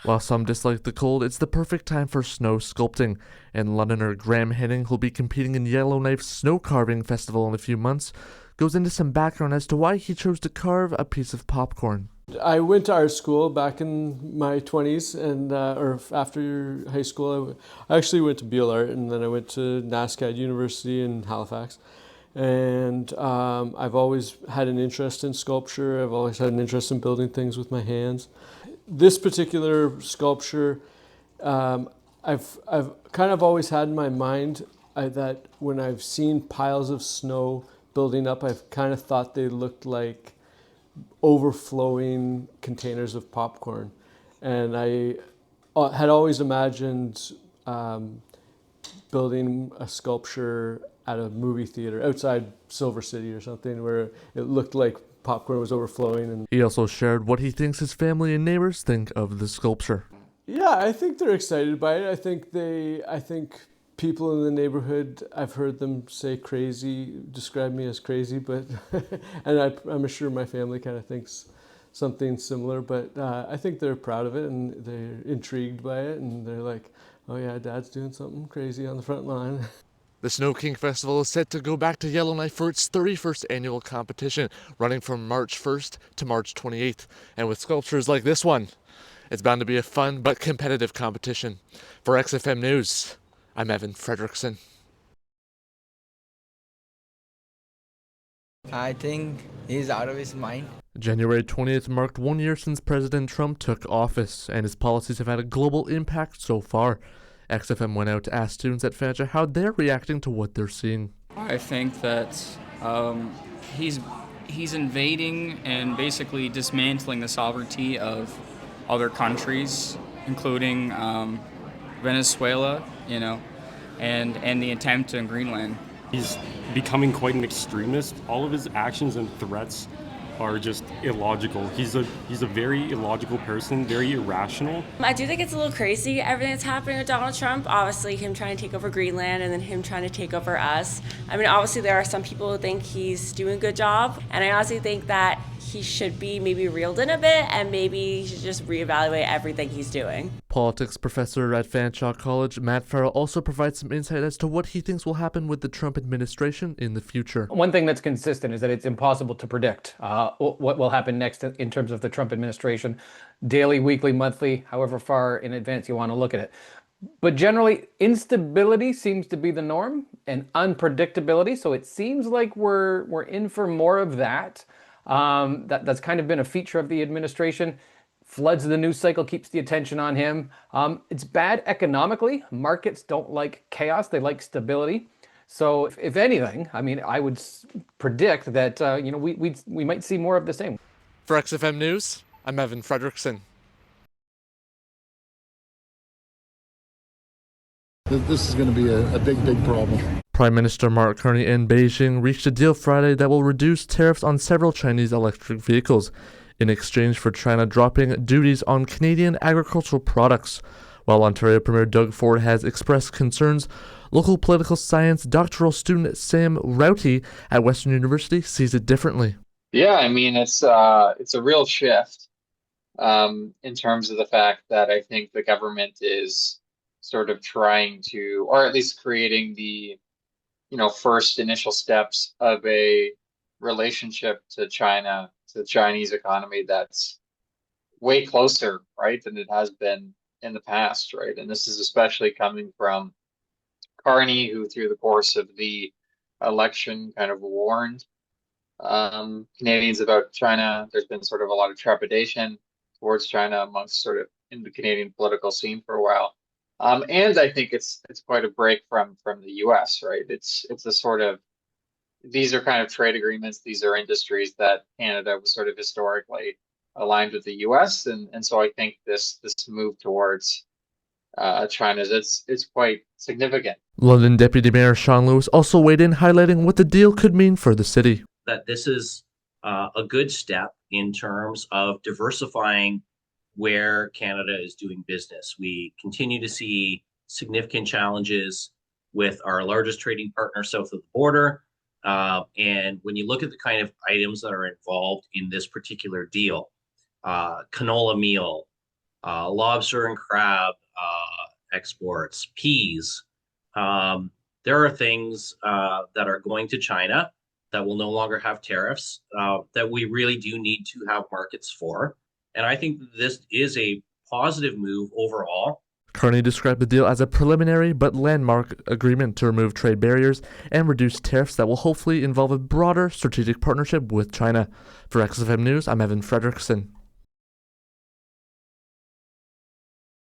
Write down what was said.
While some dislike the cold, it's the perfect time for snow sculpting, and Londoner Graham Henning, who'll be competing in Yellowknife's snow carving festival in a few months, goes into some background as to why he chose to carve a piece of popcorn. I went to art school back in my 20s, and or after high school, I actually went to Beal Art, and then I went to NASCAD University in Halifax. And I've always had an interest in sculpture. I've always had an interest in building things with my hands. This particular sculpture, I've kind of always had in my mind that when I've seen piles of snow building up, I've kind of thought they looked like overflowing containers of popcorn. And I had always imagined building a sculpture at a movie theater outside Silver City or something where it looked like popcorn was overflowing. And He also shared what he thinks his family and neighbors think of the sculpture. yeah, I think they're excited by it. I think people in the neighborhood, I've heard them say crazy, describe me as crazy, but and I'm sure my family kind of thinks something similar. But I think they're proud of it and they're intrigued by it, and they're like, "Oh yeah, Dad's doing something crazy on the front line." The Snow King Festival is set to go back to Yellowknife for its 31st annual competition, running from March 1st to March 28th. And with sculptures like this one, it's bound to be a fun but competitive competition. For XFM News, I'm Evan Frederiksen. I think he's out of his mind. January 20th marked 1 year since President Trump took office, and his policies have had a global impact so far. XFM went out to ask students at Fanshawe how they're reacting to what they're seeing. I think that he's invading and basically dismantling the sovereignty of other countries, including Venezuela, and the attempt in Greenland. He's becoming quite an extremist. All of his actions and threats are just illogical. He's a very illogical person, very irrational. I do think it's a little crazy, everything that's happening with Donald Trump. Obviously, him trying to take over Greenland and then him trying to take over us. I mean, obviously, there are some people who think he's doing a good job. And I honestly think that he should be maybe reeled in a bit and maybe he should just reevaluate everything he's doing. Politics professor at Fanshawe College, Matt Farrell, also provides some insight as to what he thinks will happen with the Trump administration in the future. One thing that's consistent is that it's impossible to predict what will happen next in terms of the Trump administration, daily, weekly, monthly, however far in advance you want to look at it. But generally, instability seems to be the norm and unpredictability. So it seems like we're in for more of that. That's kind of been a feature of the administration. Floods the news cycle, keeps the attention on him. It's bad economically. Markets don't like chaos, they like stability. So if anything, I mean, I would predict that we might see more of the same. For XFM News, I'm Evan Frederiksen. This is going to be a big, big problem. Prime Minister Mark Carney in Beijing reached a deal Friday that will reduce tariffs on several Chinese electric vehicles in exchange for China dropping duties on Canadian agricultural products. While Ontario Premier Doug Ford has expressed concerns, local political science doctoral student Sam Routy at Western University sees it differently. Yeah, I mean it's a real shift in terms of the fact that I think the government is sort of trying to, or at least creating the first initial steps of a relationship to China, to the Chinese economy that's way closer, right, than it has been in the past, right? And this is especially coming from Carney, who through the course of the election kind of warned Canadians about China. There's been sort of a lot of trepidation towards China amongst sort of in the Canadian political scene for a while. And I think it's quite a break from the U.S., right? It's a sort of, these are kind of trade agreements. These are industries that Canada was sort of historically aligned with the U.S. And so I think this move towards China it's quite significant. London Deputy Mayor Sean Lewis also weighed in, highlighting what the deal could mean for the city. That this is a good step in terms of diversifying where Canada is doing business. We continue to see significant challenges with our largest trading partner south of the border. And when you look at the kind of items that are involved in this particular deal, canola meal, lobster and crab exports, peas. There are things that are going to China that will no longer have tariffs that we really do need to have markets for. And I think this is a positive move overall. Kearney described the deal as a preliminary but landmark agreement to remove trade barriers and reduce tariffs that will hopefully involve a broader strategic partnership with China. For XFM News, I'm Evan Frederiksen.